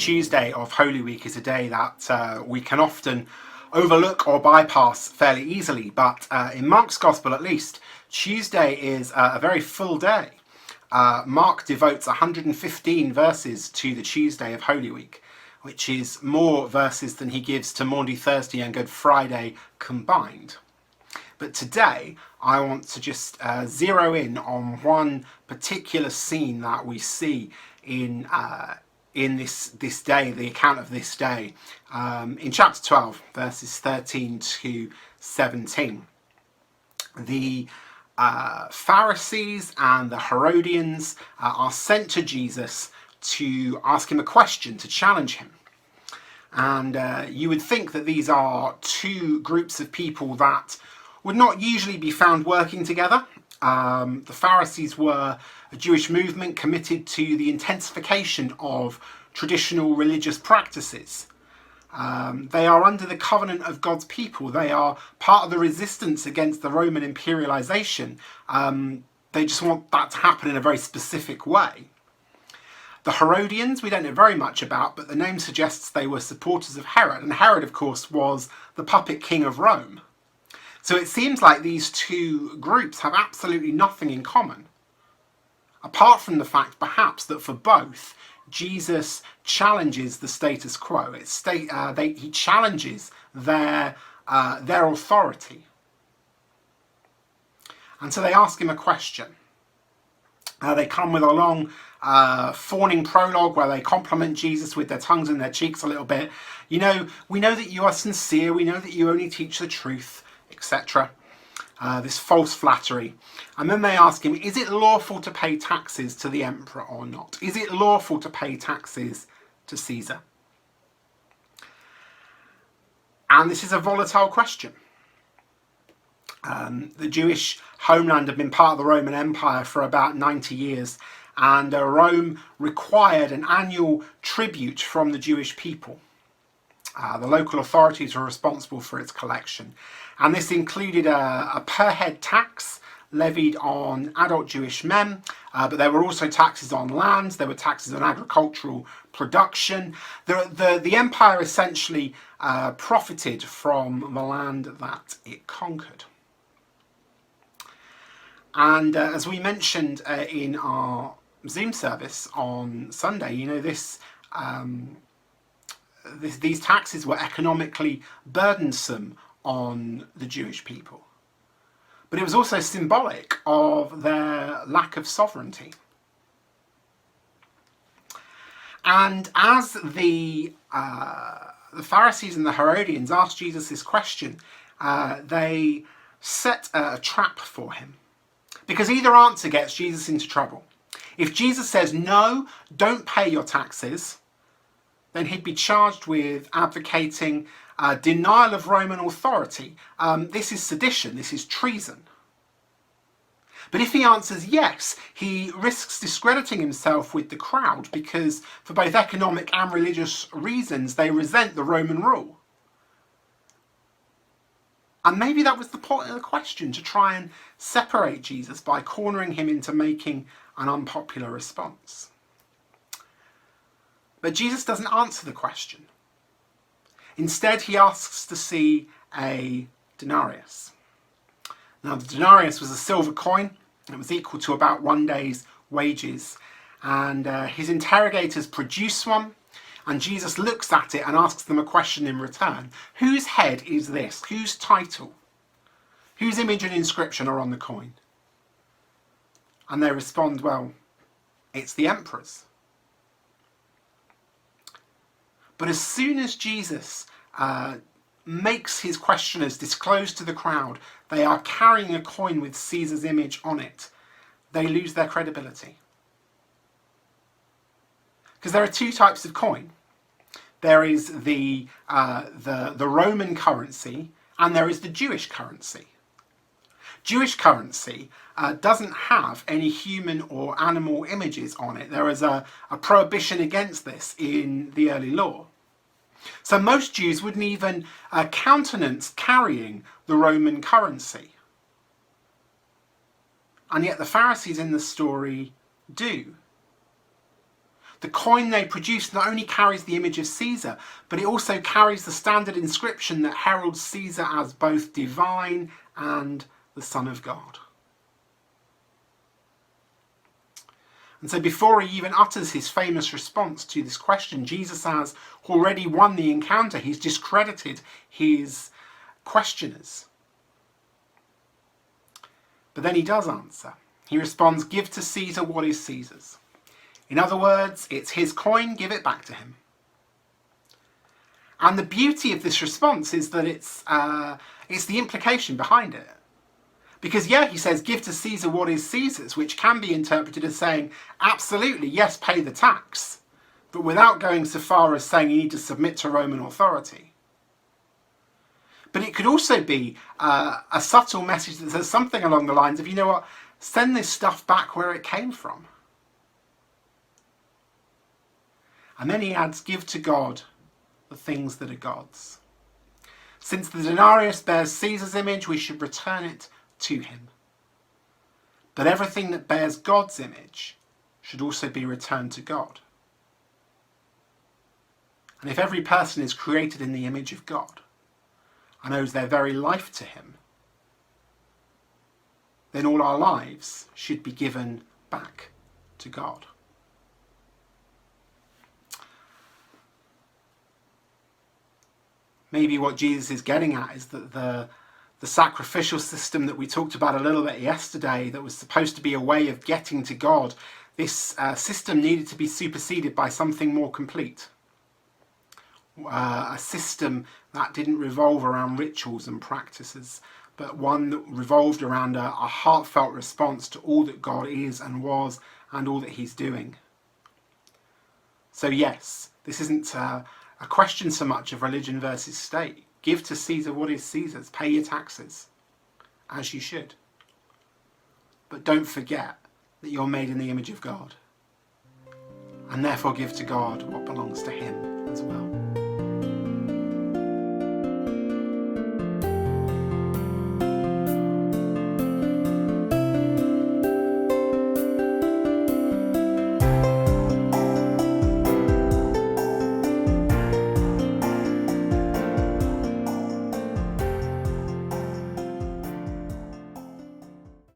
Tuesday of Holy Week is a day that we can often overlook or bypass fairly easily, but in Mark's Gospel at least, Tuesday is a very full day. Mark devotes 115 verses to the Tuesday of Holy Week, which is more verses than he gives to Maundy Thursday and Good Friday combined. But today I want to just zero in on one particular scene that we see in this day, the account of this day, in chapter 12, verses 13 to 17. The Pharisees and the Herodians are sent to Jesus to ask him a question, to challenge him. And you would think that these are two groups of people that would not usually be found working together. The Pharisees were a Jewish movement committed to the intensification of traditional religious practices. They are under the covenant of God's people. They are part of the resistance against the Roman imperialization. They just want that to happen in a very specific way. The Herodians, we don't know very much about, but the name suggests they were supporters of Herod. And Herod, of course, was the puppet king of Rome. So it seems like these two groups have absolutely nothing in common, apart from the fact, perhaps, that for both, Jesus challenges the status quo. He challenges their authority. And so they ask him a question. They come with a long fawning prologue where they compliment Jesus with their tongues in their cheeks a little bit. You know, we know that you are sincere. We know that you only teach the truth, etc. This false flattery. And then they ask him, is it lawful to pay taxes to the emperor or not? Is it lawful to pay taxes to Caesar? And this is a volatile question. The Jewish homeland had been part of the Roman Empire for about 90 years, and Rome required an annual tribute from the Jewish people. The local authorities were responsible for its collection. And this included a per head tax levied on adult Jewish men, but there were also taxes on land, there were taxes on agricultural production. The empire essentially profited from the land that it conquered. And as we mentioned in our Zoom service on Sunday, you know, these taxes were economically burdensome on the Jewish people. But it was also symbolic of their lack of sovereignty. And as the Pharisees and the Herodians asked Jesus this question, they set a trap for him. Because either answer gets Jesus into trouble. If Jesus says, no, don't pay your taxes, then he'd be charged with advocating denial of Roman authority. This is sedition, this is treason. But if he answers yes, he risks discrediting himself with the crowd because for both economic and religious reasons, they resent the Roman rule. And maybe that was the point of the question, to try and separate Jesus by cornering him into making an unpopular response. But Jesus doesn't answer the question. Instead, he asks to see a denarius. Now, the denarius was a silver coin. It was equal to about one day's wages. And his interrogators produce one, and Jesus looks at it and asks them a question in return. Whose head is this? Whose title? Whose image and inscription are on the coin? And they respond, well, it's the emperor's. But as soon as Jesus makes his questioners disclose to the crowd they are carrying a coin with Caesar's image on it, they lose their credibility. Because there are two types of coin. There is the Roman currency and there is the Jewish currency. Jewish currency doesn't have any human or animal images on it. There is a prohibition against this in the early law. So most Jews wouldn't even countenance carrying the Roman currency. And yet the Pharisees in the story do. The coin they produced not only carries the image of Caesar, but it also carries the standard inscription that heralds Caesar as both divine and the Son of God. And so before he even utters his famous response to this question, Jesus has already won the encounter. He's discredited his questioners. But then he does answer. He responds, "Give to Caesar what is Caesar's." In other words, it's his coin, give it back to him. And the beauty of this response is that it's the implication behind it. Because he says, give to Caesar what is Caesar's, which can be interpreted as saying, absolutely, yes, pay the tax, but without going so far as saying you need to submit to Roman authority. But it could also be a subtle message that says something along the lines of, you know what, send this stuff back where it came from. And then he adds, give to God the things that are God's. Since the denarius bears Caesar's image, we should return it to him. But everything that bears God's image should also be returned to God. And if every person is created in the image of God and owes their very life to him, then all our lives should be given back to God. Maybe what Jesus is getting at is that the sacrificial system that we talked about a little bit yesterday, that was supposed to be a way of getting to God, this system needed to be superseded by something more complete. A system that didn't revolve around rituals and practices, but one that revolved around a heartfelt response to all that God is and was and all that he's doing. So yes, this isn't a question so much of religion versus state. Give to Caesar what is Caesar's. Pay your taxes, as you should. But don't forget that you're made in the image of God, and therefore give to God what belongs to him.